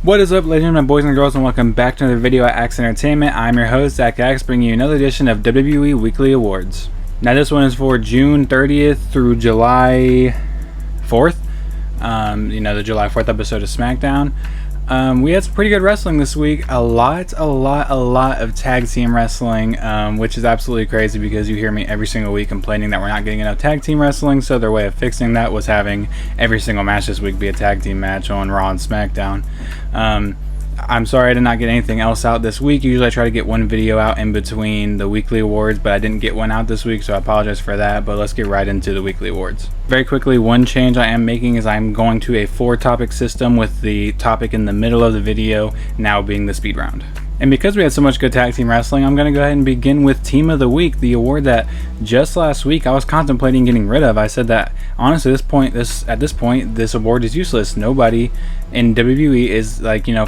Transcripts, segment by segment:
What is up, ladies and gentlemen, boys and girls, and welcome back to another video at Axe Entertainment. I'm your host, Zack Axe, bringing you another edition of WWE Weekly Awards. Now, this one is for June 30th through July 4th. The July 4th episode of Smackdown. We had some pretty good wrestling this week. A lot of tag team wrestling, which is absolutely crazy because you hear me every single week complaining that we're not getting enough tag team wrestling. So their way of fixing that was having every single match this week be a tag team match on Raw and SmackDown. I'm sorry I did not get anything else out this week. Usually I try to get one video out in between the weekly awards, but I didn't get one out this week, so I apologize for that. But let's get right into the weekly awards. Very quickly, one change I am making is I'm going to a 4-topic system, with the topic in the middle of the video now being the speed round. And because we had so much good tag team wrestling, I'm going to go ahead and begin with Team of the Week, the award that just last week I was contemplating getting rid of. I said that honestly, at this point, this award is useless. Nobody in WWE is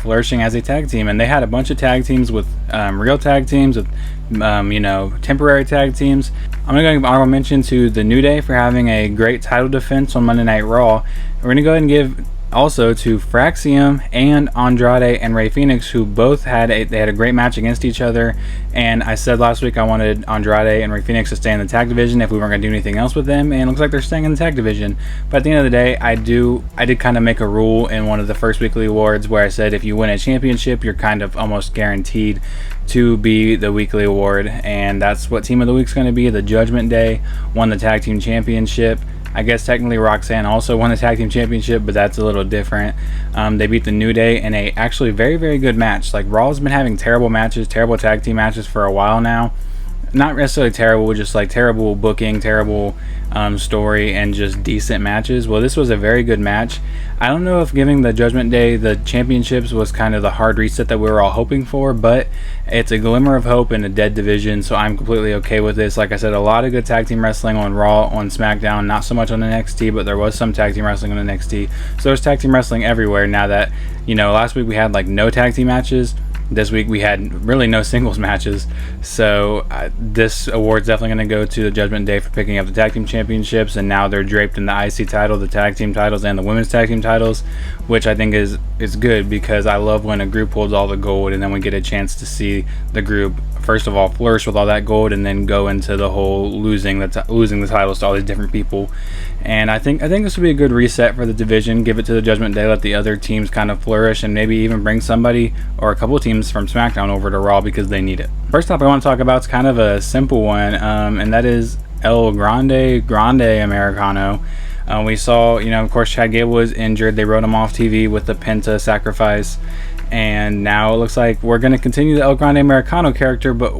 flourishing as a tag team, and they had a bunch of tag teams with real tag teams, with temporary tag teams. I'm going to give honorable mention to the New Day for having a great title defense on Monday Night Raw. We're going to go ahead and give also to Fraxium and Andrade and Rey Fenix, who both had a great match against each other. And I said last week I wanted Andrade and Rey Fenix to stay in the tag division if we weren't going to do anything else with them, and it looks like they're staying in the tag division. But at the end of the day, I did kind of make a rule in one of the first weekly awards where I said if you win a championship, you're kind of almost guaranteed to be the weekly award, and that's what Team of the Week's going to be. The Judgment Day won the tag team championship. I guess technically Roxanne also won the tag team championship, but that's a little different. They beat the New Day in a actually very good match. Like, Raw's been having terrible matches, terrible tag team matches for a while now. Not necessarily terrible, just like terrible booking, terrible story, and just decent matches. Well, this was a very good match. I don't know if giving the Judgment Day the championships was kind of the hard reset that we were all hoping for, but it's a glimmer of hope in a dead division, so I'm completely okay with this. Like I said, a lot of good tag team wrestling on Raw, on SmackDown, not so much on NXT, but there was some tag team wrestling on NXT. So there's tag team wrestling everywhere now that, last week we had no tag team matches. This week we had really no singles matches, so this award's definitely going to go to the Judgment Day for picking up the tag team championships, and now they're draped in the IC title, the tag team titles, and the women's tag team titles, which I think is good, because I love when a group holds all the gold and then we get a chance to see the group first of all flourish with all that gold, and then go into the whole losing the titles to all these different people. And I think this would be a good reset for the division. Give it to the Judgment Day, let the other teams kind of flourish, and maybe even bring somebody or a couple of teams from SmackDown over to Raw because they need it. First topic I want to talk about is kind of a simple one, and that is El Grande Americano. We saw, of course, Chad Gable was injured. They wrote him off TV with the Penta sacrifice. And now it looks like we're going to continue the El Grande Americano character, but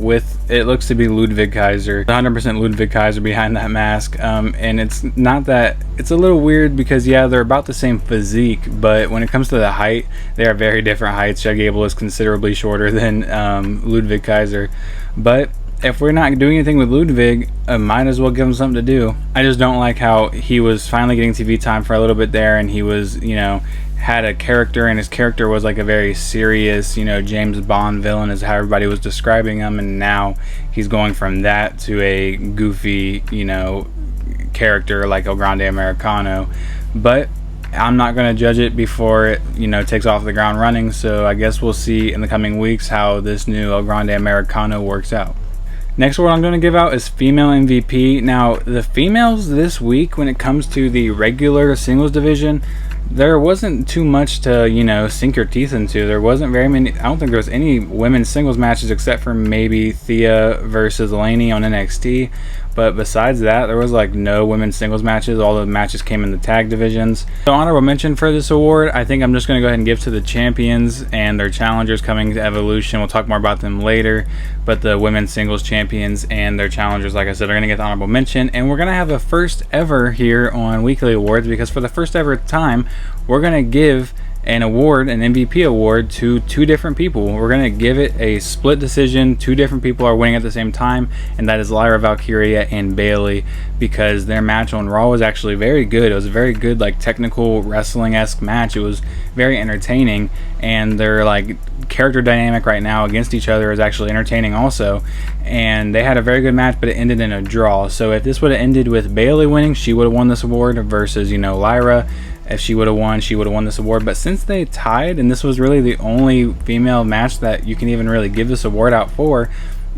it looks to be Ludwig Kaiser. 100% Ludwig Kaiser behind that mask. And it's not that, it's a little weird because, yeah, they're about the same physique, but when it comes to the height, they are very different heights. Chad Gable is considerably shorter than Ludwig Kaiser. But if we're not doing anything with Ludwig, I might as well give him something to do. I just don't like how he was finally getting TV time for a little bit there, and he was, had a character, and his character was like a very serious, James Bond villain is how everybody was describing him, and now he's going from that to a goofy, character like El Grande Americano. But I'm not going to judge it before it, takes off the ground running, so I guess we'll see in the coming weeks how this new El Grande Americano works out. Next award I'm going to give out is Female MVP. Now, the females this week, when it comes to the regular singles division, there wasn't too much to, sink your teeth into. There wasn't very many. I don't think there was any women's singles matches except for maybe Thea versus Lainey on NXT. But besides that, there was no women's singles matches. All the matches came in the tag divisions. So honorable mention for this award, I think I'm just going to go ahead and give to the champions and their challengers coming to Evolution. We'll talk more about them later. But the women's singles champions and their challengers, like I said, are going to get the honorable mention. And we're going to have a first ever here on Weekly Awards, because for the first ever time, we're going to give an award, an MVP award, to two different people. We're going to give it a split decision. Two different people are winning at the same time, and that is Lyra Valkyria and Bayley, because their match on Raw was actually very good. It was a very good, technical wrestling-esque match. It was very entertaining, and their character dynamic right now against each other is actually entertaining also. And they had a very good match, but it ended in a draw. So if this would have ended with Bayley winning, she would have won this award versus, Lyra. if she would have won, she would have won this award. But since they tied, and this was really the only female match that you can even really give this award out for,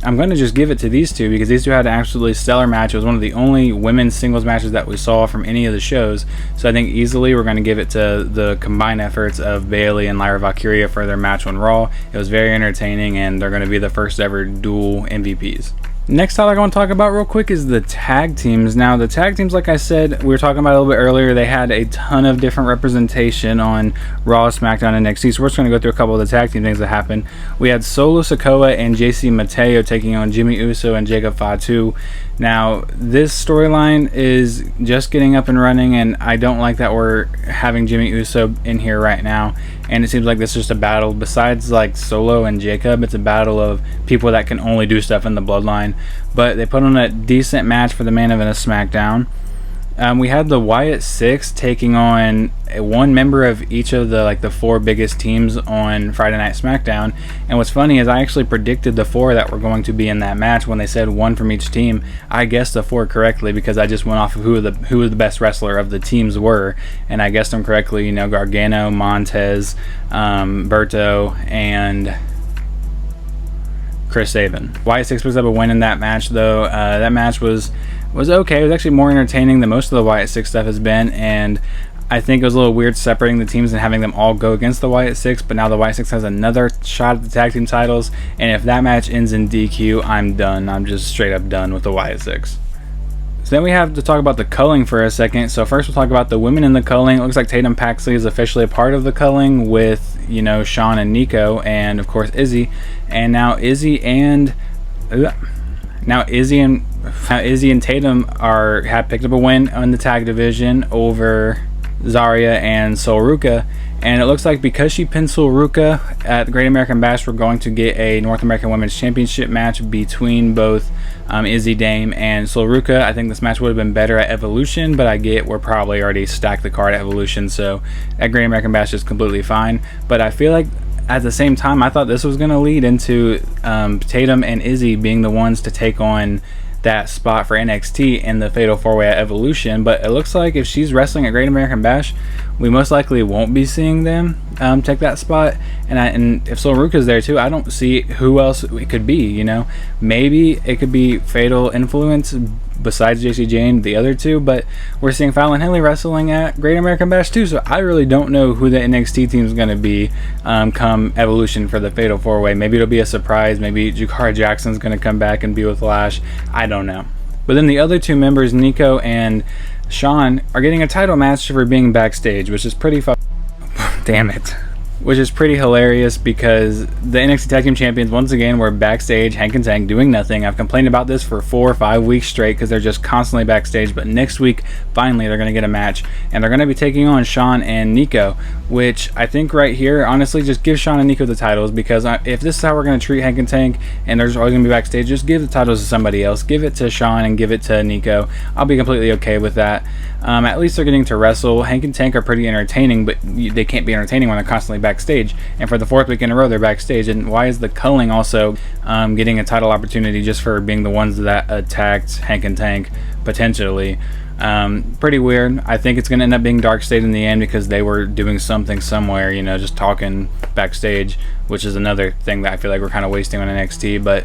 I'm going to just give it to these two, because these two had an absolutely stellar match. It was one of the only women's singles matches that we saw from any of the shows. So I think easily we're going to give it to the combined efforts of Bayley and Lyra Valkyria for their match on Raw. It was very entertaining, and they're going to be the first ever dual MVPs. Next topic I want to talk about real quick is the tag teams. Now, the tag teams, like I said, we were talking about a little bit earlier, they had a ton of different representation on Raw, SmackDown, and NXT. So we're just going to go through a couple of the tag team things that happened. We had Solo Sikoa and JC Mateo taking on Jimmy Uso and Jacob Fatu. Now, this storyline is just getting up and running, and I don't like that we're having Jimmy Uso in here right now. And it seems like this is just a battle. Besides like Solo and Jacob, it's a battle of people that can only do stuff in the bloodline. But they put on a decent match for the main event of SmackDown. We had the Wyatt Six taking on one member of each of the four biggest teams on Friday Night SmackDown. And what's funny is I actually predicted the four that were going to be in that match when they said one from each team. I guessed the four correctly because I just went off of who the best wrestler of the teams were, and I guessed them correctly. You know, Gargano, Montez, Berto, and Chris Sabin. Wyatt Six picks up a win in that match, though. That match was okay. It was actually more entertaining than most of the Wyatt Six stuff has been, and I think it was a little weird separating the teams and having them all go against the Wyatt Six, but now the Wyatt Six has another shot at the tag team titles, and if that match ends in DQ, I'm done. I'm just straight up done with the Wyatt Six. So then we have to talk about the culling for a second. So first we'll talk about the women in the culling. It looks like Tatum Paxley is officially a part of the culling with, you know, Sean and Nico, and of course Izzy. And now Izzy and Tatum have picked up a win on the tag division over Zarya and Sol Ruka. And it looks like because she pinned Sol Ruka at the Great American Bash, we're going to get a North American Women's Championship match between both Izzy Dame and Sol Ruka. I think this match would have been better at Evolution, but I get we're probably already stacked the card at Evolution, so at Great American Bash is completely fine. But I feel like at the same time, I thought this was going to lead into Tatum and Izzy being the ones to take on that spot for NXT in the Fatal 4-Way at Evolution, but it looks like if she's wrestling at Great American Bash, we most likely won't be seeing them take that spot. And if Sol Ruka's there too, I don't see who else it could be. You know, maybe it could be Fatal Influence besides JC Jane, the other two, but we're seeing Fallon Henley wrestling at Great American Bash too, so I really don't know who the NXT team is going to be come Evolution for the Fatal 4-Way. Maybe it'll be a surprise. Maybe Jakara Jackson's going to come back and be with Lash. I don't know. But then the other two members, Nico and Sean, are getting a title match for being backstage, which is pretty damn it. Which is pretty hilarious because the NXT Tag Team Champions once again were backstage, Hank and Tank, doing nothing. I've complained about this for 4 or 5 weeks straight because they're just constantly backstage, but next week, finally, they're going to get a match, and they're going to be taking on Sean and Nico, which I think right here, honestly, just give Sean and Nico the titles, because if this is how we're going to treat Hank and Tank, and they're just always going to be backstage, just give the titles to somebody else. Give it to Sean and give it to Nico. I'll be completely okay with that. At least they're getting to wrestle. Hank and Tank are pretty entertaining, but they can't be entertaining when they're constantly backstage. And for the 4th week in a row, they're backstage. And why is the culling also getting a title opportunity just for being the ones that attacked Hank and Tank potentially? Pretty weird. I think it's going to end up being Dark State in the end because they were doing something somewhere, you know, just talking backstage, which is another thing that I feel like we're kind of wasting on NXT. But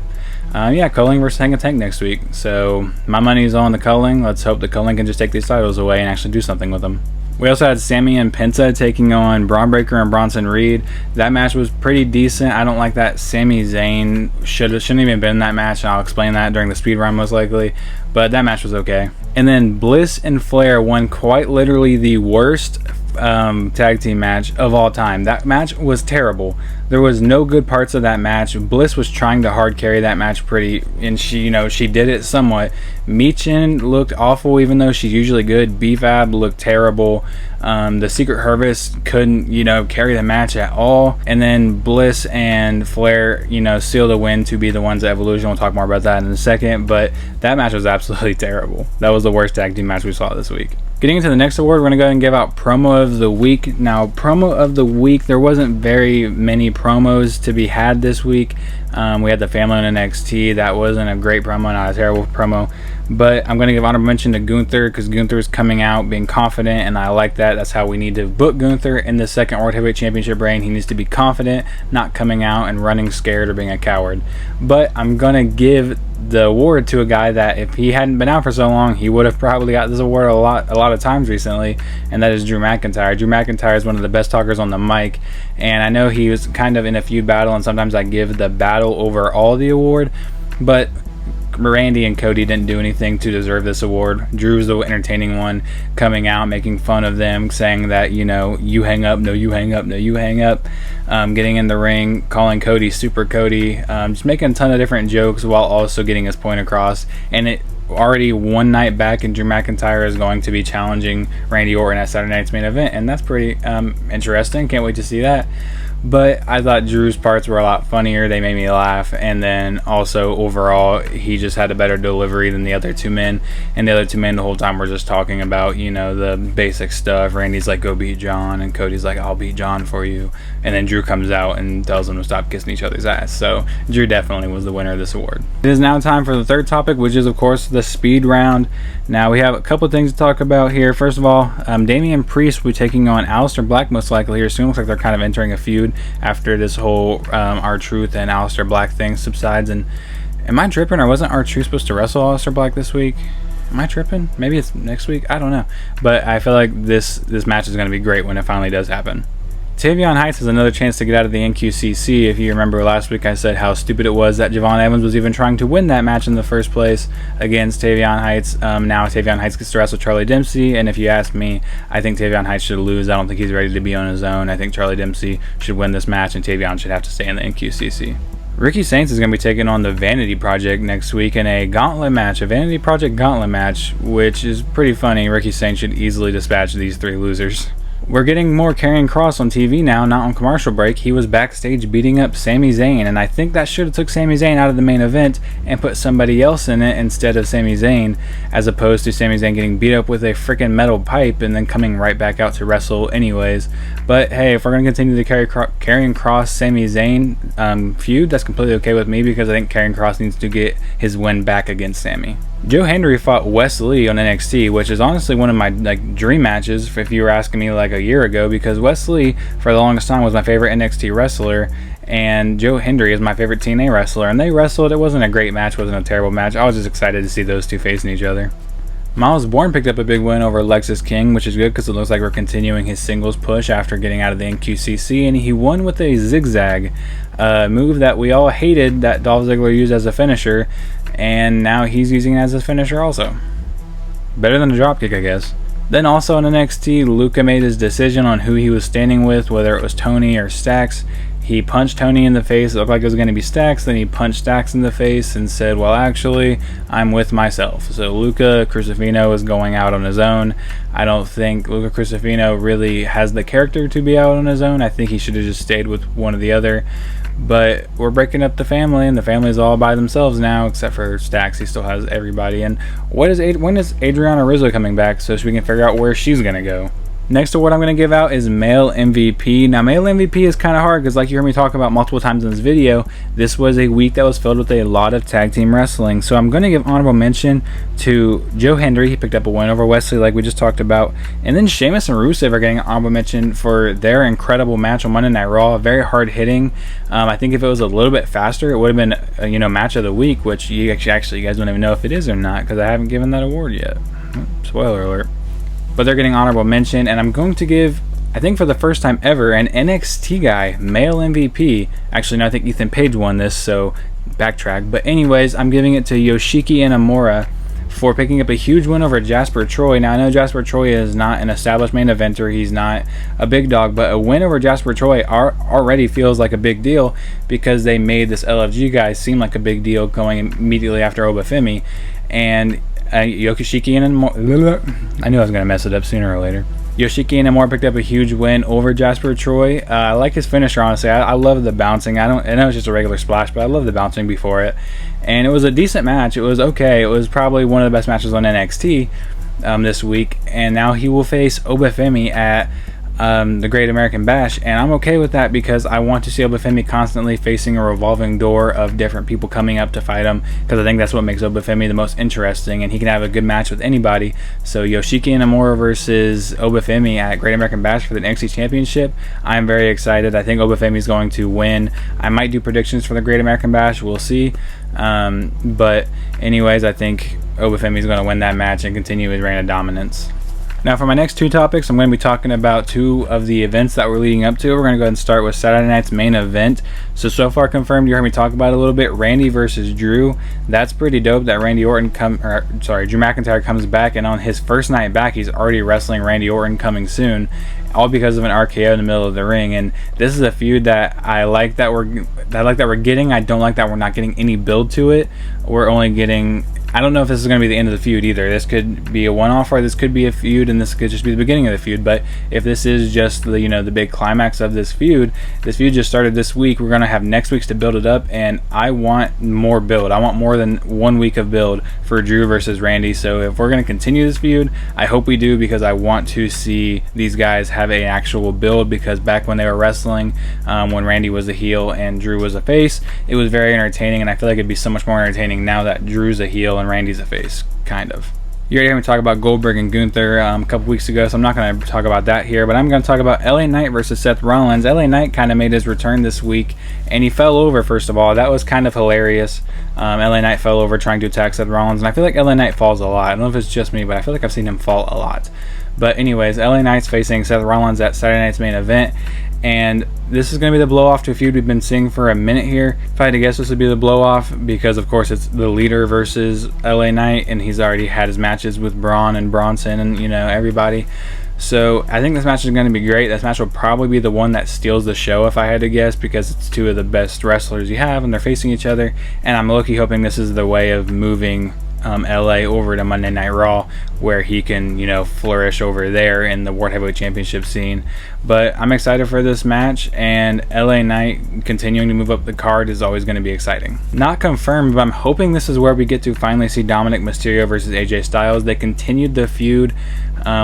yeah, culling versus Hank and Tank next week. So my money's on the culling. Let's hope the culling can just take these titles away and actually do something with them. We also had Sammy and Penta taking on Braun Breaker and Bronson Reed. That match was pretty decent. I don't like that Sami Zayn shouldn't even been in that match, and I'll explain that during the speed run most likely. But that match was okay. And then Bliss and Flair won quite literally the worst tag team match of all time. That match was terrible. There was no good parts of that match. Bliss was trying to hard carry that match and she did it somewhat. Michin looked awful even though she's usually good. B-Fab looked terrible. The Secret Harvest couldn't, carry the match at all. And then Bliss and Flair, sealed a win to be the ones at Evolution. We'll talk more about that in a second, but that match was absolutely terrible. That was the worst tag team match we saw this week. Getting into the next award, we're going to go ahead and give out Promo of the Week. Now, Promo of the Week, there wasn't very many promos to be had this week. We had the family on NXT. That wasn't a great promo, not a terrible promo. But I'm going to give honorable mention to Gunther, because Gunther is coming out being confident, and I like that. That's how we need to book Gunther in the second World Heavyweight Championship reign. He needs to be confident, not coming out and running scared or being a coward. But I'm going to give the award to a guy that if he hadn't been out for so long, he would have probably got this award a lot of times recently, and that is Drew McIntyre. Drew McIntyre is one of the best talkers on the mic, and I know he was kind of in a feud battle, and sometimes I give the battle overall the award, but Randy and Cody didn't do anything to deserve this award. Drew's the entertaining one, coming out, making fun of them, saying that, you know, you hang up, no you hang up, no you hang up, getting in the ring, calling Cody Super Cody, just making a ton of different jokes while also getting his point across. And it already one night back, and Drew McIntyre is going to be challenging Randy Orton at Saturday night's main event, and that's pretty interesting. Can't wait to see that. But I thought Drew's parts were a lot funnier. They made me laugh. And then also overall, he just had a better delivery than the other two men. And the other two men the whole time were just talking about, you know, the basic stuff. Randy's like, go beat John. And Cody's like, I'll beat John for you. And then Drew comes out and tells them to stop kissing each other's ass. So Drew definitely was the winner of this award. It is now time for the third topic, which is, of course, the speed round. Now, we have a couple things to talk about here. First of all, Damian Priest will be taking on Aleister Black most likely here soon. Looks like they're kind of entering a feud after this whole R-Truth and Aleister Black thing subsides. And am I tripping, or wasn't R-Truth supposed to wrestle Aleister Black this week? Am I tripping? Maybe it's next week. I don't know. But I feel like this match is going to be great when it finally does happen. Tavion Heights has another chance to get out of the NQCC. If you remember last week, I said how stupid it was that Javon Evans was even trying to win that match in the first place against Tavion Heights. Now Tavion Heights gets to wrestle Charlie Dempsey, and if you ask me, I think Tavion Heights should lose. I don't think he's ready to be on his own. I think Charlie Dempsey should win this match, and Tavion should have to stay in the NQCC. Ricky Saints is going to be taking on the Vanity Project next week in a gauntlet match, a Vanity Project gauntlet match, which is pretty funny. Ricky Saints should easily dispatch these three losers. We're getting more Karrion Kross on TV now, not on commercial break. He was backstage beating up Sami Zayn, and I think that should have took Sami Zayn out of the main event and put somebody else in it instead of Sami Zayn, as opposed to Sami Zayn getting beat up with a freaking metal pipe and then coming right back out to wrestle anyways. But hey, if we're going to continue the Karrion Kross Sami Zayn feud, that's completely okay with me, because I think Karrion Kross needs to get his win back against Sami. Joe Hendry fought Wes Lee on NXT, which is honestly one of my dream matches if you were asking me like a year ago, because Wes Lee for the longest time was my favorite NXT wrestler, and Joe Hendry is my favorite TNA wrestler, and they wrestled. It wasn't a great match, wasn't a terrible match. I was just excited to see those two facing each other. Miles Bourne picked up a big win over Lexis King, which is good because it looks like we're continuing his singles push after getting out of the NQCC, and he won with a zigzag move that we all hated that Dolph Ziggler used as a finisher, and now he's using it as a finisher also. Better than a dropkick, I guess. Then also in NXT, Luca made his decision on who he was standing with, whether it was Tony or Stax. He punched Tony in the face. It looked like it was going to be Stax. Then he punched Stax in the face and said, well, actually, I'm with myself. So Luca Crucifino is going out on his own. I don't think Luca Crucifino really has the character to be out on his own. I think he should have just stayed with one or the other. But we're breaking up the family, and the family's all by themselves now, except for Stax. He still has everybody. And when is Adriana Rizzo coming back so we can figure out where she's going to go? Next award I'm going to give out is Male MVP. Now, Male MVP is kind of hard because, like you heard me talk about multiple times in this video, this was a week that was filled with a lot of tag team wrestling. So I'm going to give honorable mention to Joe Hendry. He picked up a win over Wesley, like we just talked about. And then Sheamus and Rusev are getting honorable mention for their incredible match on Monday Night Raw. Very hard hitting. I think if it was a little bit faster, it would have been match of the week, which you guys don't even know if it is or not because I haven't given that award yet. Spoiler alert. But they're getting honorable mention, and I'm going to give, I think for the first time ever, an NXT guy male MVP. Actually, no, I think Ethan Page won this, so backtrack. But anyways, I'm giving it to Yoshiki Inamura for picking up a huge win over Jasper Troy. Now, I know Jasper Troy is not an established main eventer. He's not a big dog, but a win over Jasper Troy already feels like a big deal because they made this LFG guy seem like a big deal going immediately after Obafemi. And Yoshiki Inamura, I knew I was going to mess it up sooner or later. Yoshiki Inamura picked up a huge win over Jasper Troy. I like his finisher, honestly. I love the bouncing. I know it's just a regular splash, but I love the bouncing before it. And it was a decent match. It was okay. It was probably one of the best matches on NXT. this week, and now he will face Obafemi at the Great American Bash, and I'm okay with that because I want to see Obafemi constantly facing a revolving door of different people coming up to fight him, because I think that's what makes Obafemi the most interesting, and he can have a good match with anybody. So Yoshiki Inamura versus Obafemi at Great American Bash for the NXT Championship, I'm very excited. I think Obafemi is going to win. I might do predictions for the Great American Bash, we'll see. But anyways, I think Obafemi is going to win that match and continue his reign of dominance. Now for my next two topics, I'm going to be talking about two of the events that we're leading up to. We're going to go ahead and start with Saturday night's main event. So far confirmed, you heard me talk about it a little bit, Randy versus Drew. That's pretty dope that Drew McIntyre comes back, and on his first night back, he's already wrestling Randy Orton coming soon, all because of an RKO in the middle of the ring. And this is a feud that I like that we're getting. I don't like that we're not getting any build to it. We're only getting, I don't know if this is going to be the end of the feud either. This could be a one-off, or this could be a feud, and this could just be the beginning of the feud. But if this is just the the big climax of this feud just started this week. We're going to have next week's to build it up, and I want more build. I want more than 1 week of build for Drew versus Randy. So if we're going to continue this feud, I hope we do, because I want to see these guys have an actual build, because back when they were wrestling, when Randy was a heel and Drew was a face, it was very entertaining, and I feel like it'd be so much more entertaining now that Drew's a heel and Randy's a face, kind of. You already heard me talk about Goldberg and Gunther a couple weeks ago, so I'm not going to talk about that here, but I'm going to talk about LA Knight versus Seth Rollins. LA Knight kind of made his return this week, and he fell over, first of all. That was kind of hilarious. LA Knight fell over trying to attack Seth Rollins, and I feel like LA Knight falls a lot. I don't know if it's just me, but I feel like I've seen him fall a lot. But anyways, LA Knight's facing Seth Rollins at Saturday night's main event, and this is going to be the blow-off to a feud we've been seeing for a minute here. If I had to guess, this would be the blow-off, because of course it's the leader versus LA Knight, and he's already had his matches with Braun and Bronson and everybody. So I think this match is going to be great. This match will probably be the one that steals the show, if I had to guess, because it's two of the best wrestlers you have and they're facing each other, and I'm low-key hoping this is the way of moving LA over to Monday Night Raw, where he can flourish over there in the World Heavyweight Championship scene. But I'm excited for this match, and LA Knight continuing to move up the card is always going to be exciting. Not confirmed, but I'm hoping this is where we get to finally see Dominic Mysterio versus AJ Styles. They continued the feud.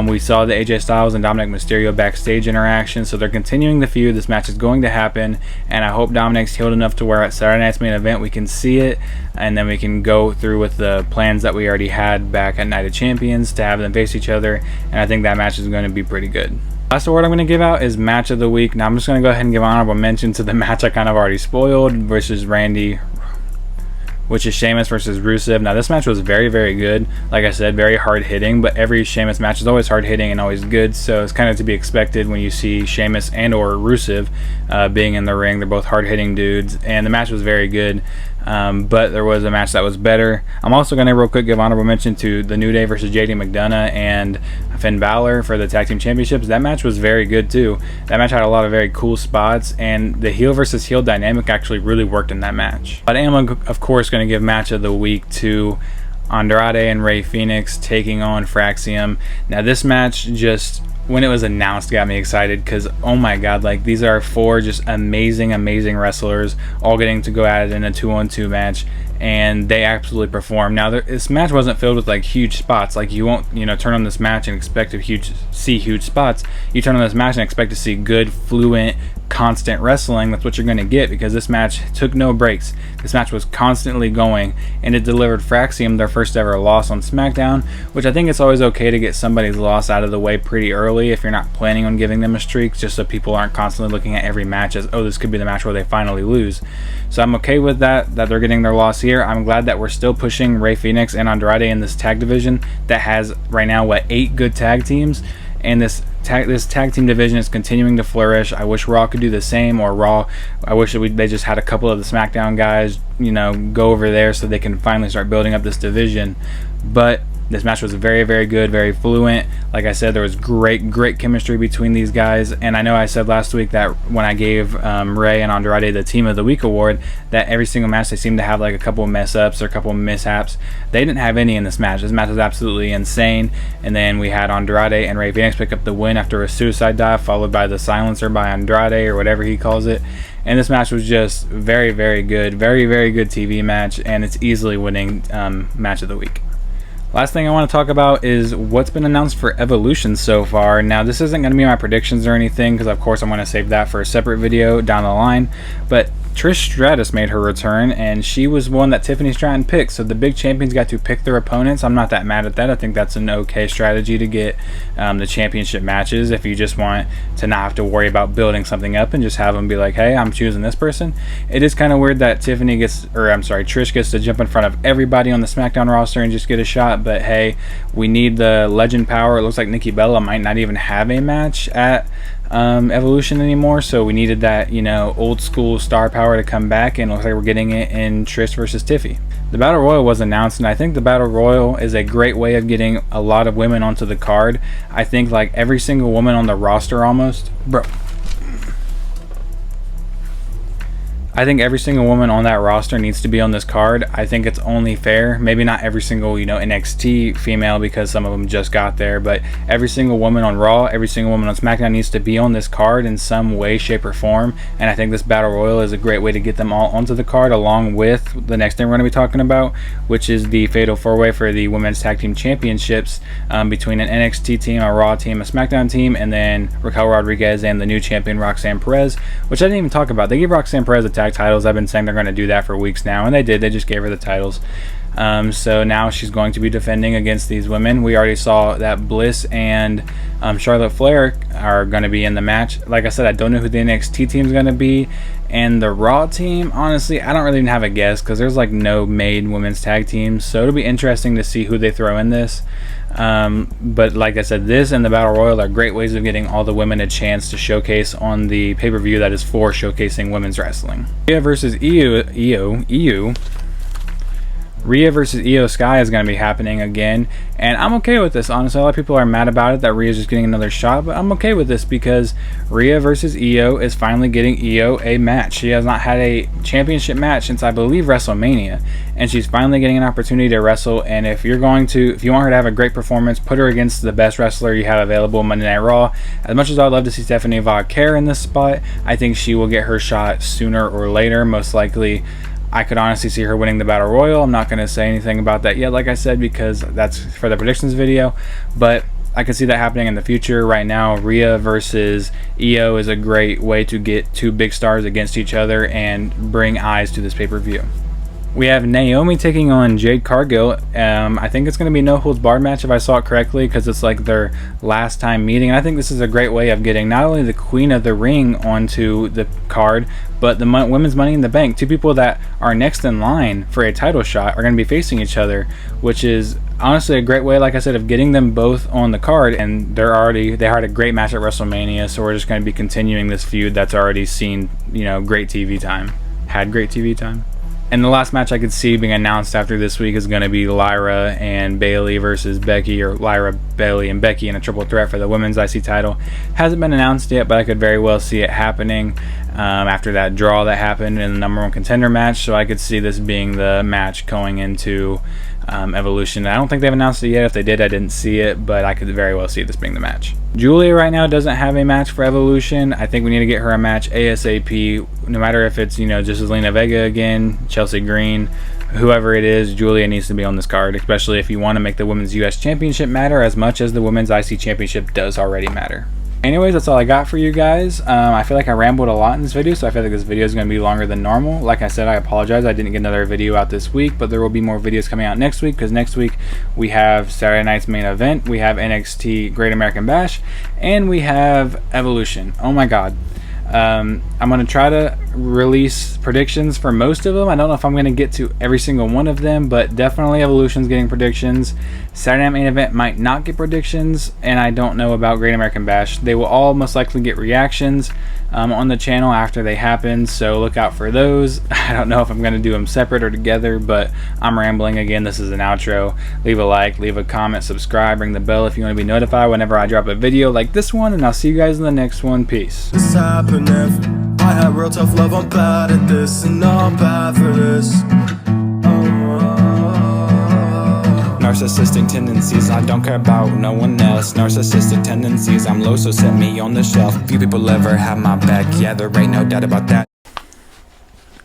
We saw the AJ Styles and Dominic Mysterio backstage interaction, so they're continuing the feud. This match is going to happen, and I hope Dominic's healed enough to where at Saturday night's main event we can see it, and then we can go through with the plans that we already had back at Night of Champions to have them face each other, and I think that match is going to be pretty good. Last award I'm going to give out is Match of the Week. Now I'm just going to go ahead and give honorable mention to the match I kind of already spoiled versus Randy, which is Sheamus versus Rusev. Now this match was very, very good. Like I said, very hard hitting, but every Sheamus match is always hard hitting and always good, so it's kind of to be expected when you see Sheamus and or Rusev being in the ring. They're both hard hitting dudes, and the match was very good. But there was a match that was better. I'm also going to real quick give honorable mention to the New Day versus JD McDonough and Finn Balor for the Tag Team Championships. That match was very good too. That match had a lot of very cool spots, and the heel versus heel dynamic actually really worked in that match. But I am of course going to give Match of the Week to Andrade and Rey Fenix taking on Fraxium. Now this match, just when it was announced, got me excited, because oh my god, like, these are four just amazing wrestlers all getting to go at it in a 2-on-2 match, and they absolutely perform. Now this match wasn't filled with like huge spots. Like, you won't turn on this match and expect to see huge spots. You turn on this match and expect to see good, fluent, constant wrestling. That's what you're going to get, because this match took no breaks. This match was constantly going, and it delivered Fraxium their first ever loss on Smackdown, which I think it's always okay to get somebody's loss out of the way pretty early if you're not planning on giving them a streak, just so people aren't constantly looking at every match as, oh, this could be the match where they finally lose. So I'm okay with that they're getting their loss here. I'm glad that we're still pushing Rey Fenix and Andrade in this tag division that has right now 8 good tag teams, and this tag team division is continuing to flourish. I wish Raw could do the same, or Raw, I wish they just had a couple of the Smackdown guys go over there so they can finally start building up this division. But this match was very, very good, very fluent. Like I said, there was great chemistry between these guys. And I know I said last week that when I gave Rey and Andrade the Team of the Week award, that every single match they seemed to have like a couple of mess-ups or a couple of mishaps. They didn't have any in this match. This match was absolutely insane. And then we had Andrade and Rey Fenix pick up the win after a suicide dive, followed by the silencer by Andrade, or whatever he calls it. And this match was just very, very good. Very, very good TV match. And it's easily winning Match of the Week. Last thing I want to talk about is what's been announced for Evolution so far. Now, this isn't going to be my predictions or anything, because of course I'm going to save that for a separate video down the line, but Trish Stratus made her return, and she was one that Tiffany Stratton picked, so the big champions got to pick their opponents. I'm not that mad at that. I think that's an okay strategy to get the championship matches if you just want to not have to worry about building something up and just have them be like, hey, I'm choosing this person. It is kind of weird that Trish gets to jump in front of everybody on the Smackdown roster and just get a shot, but hey, we need the legend power. It looks like Nikki Bella might not even have a match at Evolution anymore, so we needed that, you know, old school star power to come back, and it looks like we're getting it in Trish versus Tiffy. The Battle Royal was announced, and I think the Battle Royal is a great way of getting a lot of women onto the card. I think like every single woman on the roster almost, I think every single woman on that roster needs to be on this card. I think it's only fair. Maybe not every single, you know, NXT female, because some of them just got there, but every single woman on Raw, every single woman on SmackDown needs to be on this card in some way, shape, or form. And I think this Battle Royal is a great way to get them all onto the card, along with the next thing we're going to be talking about, which is the Fatal 4-Way for the Women's Tag Team Championships between an NXT team, a Raw team, a SmackDown team, and then Raquel Rodriguez and the new champion Roxanne Perez, which I didn't even talk about. They gave Roxanne Perez a tag titles. I've been saying they're going to do that for weeks now, and they did. They just gave her the titles. So now she's going to be defending against these women. We already saw that Bliss and Charlotte Flair are going to be in the match. Like I said, I don't know who the NXT team is going to be, and the Raw team, honestly, I don't really even have a guess, because there's like no made women's tag teams, so it'll be interesting to see who they throw in this. But like I said, this and the Battle Royal are great ways of getting all the women a chance to showcase on the pay-per-view that is for showcasing women's wrestling. Rhea versus Rhea versus Io Sky is going to be happening again, and I'm okay with this. Honestly, a lot of people are mad about it, that Rhea's just getting another shot, but I'm okay with this because Rhea versus Io is finally getting Io a match. She has not had a championship match since, I believe, WrestleMania, and she's finally getting an opportunity to wrestle. And if you want her to have a great performance, put her against the best wrestler you have available Monday Night Raw. As much as I'd love to see Stephanie Vauquer in this spot, I think she will get her shot sooner or later, most likely. I could honestly see her winning the Battle Royal. I'm not going to say anything about that yet, like I said, because that's for the predictions video, but I could see that happening in the future. Right now, Rhea versus Io is a great way to get two big stars against each other and bring eyes to this pay-per-view. We have Naomi taking on Jade Cargill. I think it's going to be a no-holds-barred match if I saw it correctly, because it's like their last time meeting. And I think this is a great way of getting not only the Queen of the Ring onto the card, but the Women's Money in the Bank. Two people that are next in line for a title shot are going to be facing each other, which is honestly a great way, like I said, of getting them both on the card. And they had a great match at WrestleMania, so we're just going to be continuing this feud that's already seen, you know, great TV time. Had great TV time. And the last match I could see being announced after this week is going to be Lyra and Bayley versus Becky, or Lyra, Bayley, and Becky in a triple threat for the women's IC title. Hasn't been announced yet, but I could very well see it happening after that draw that happened in the #1 contender match. So I could see this being the match going into Evolution. I don't think they've announced it yet. If they did, I didn't see it, but I could very well see this being the match. Julia right now doesn't have a match for Evolution. I think we need to get her a match ASAP, no matter if it's, you know, just Zelina Vega again, Chelsea Green, whoever it is. Julia needs to be on this card, especially if you want to make the Women's US Championship matter as much as the Women's IC Championship does already matter. Anyways, that's all I got for you guys. I feel like I rambled a lot in this video, so I feel like this video is going to be longer than normal. Like I said, I apologize. I didn't get another video out this week, but there will be more videos coming out next week, because next week we have Saturday night's main event, we have NXT Great American Bash, and we have Evolution. Oh my god. I'm going to try to release predictions for most of them. I don't know if I'm going to get to every single one of them, but definitely Evolution's getting predictions. Saturday Night Main Event might not get predictions, and I don't know about Great American Bash. They will all most likely get reactions on the channel after they happen, so look out for those. I don't know if I'm going to do them separate or together, but I'm rambling again. This is an outro. Leave a like, leave a comment, subscribe, ring the bell if you want to be notified whenever I drop a video like this one, and I'll see you guys in the next one. Peace. I had real tough love, I'm bad at this, and I'm bad for this. Narcissistic tendencies, I don't care about no one else. Narcissistic tendencies, I'm low, so set me on the shelf. Few people ever have my back, yeah, there ain't no doubt about that.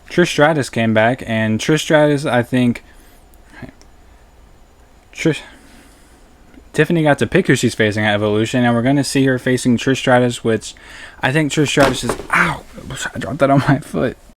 Trish Stratus came back, and Trish Stratus, I think... Tiffany got to pick who she's facing at Evolution, and we're going to see her facing Trish Stratus, which I think Trish Stratus is... Ow! I dropped that on my foot.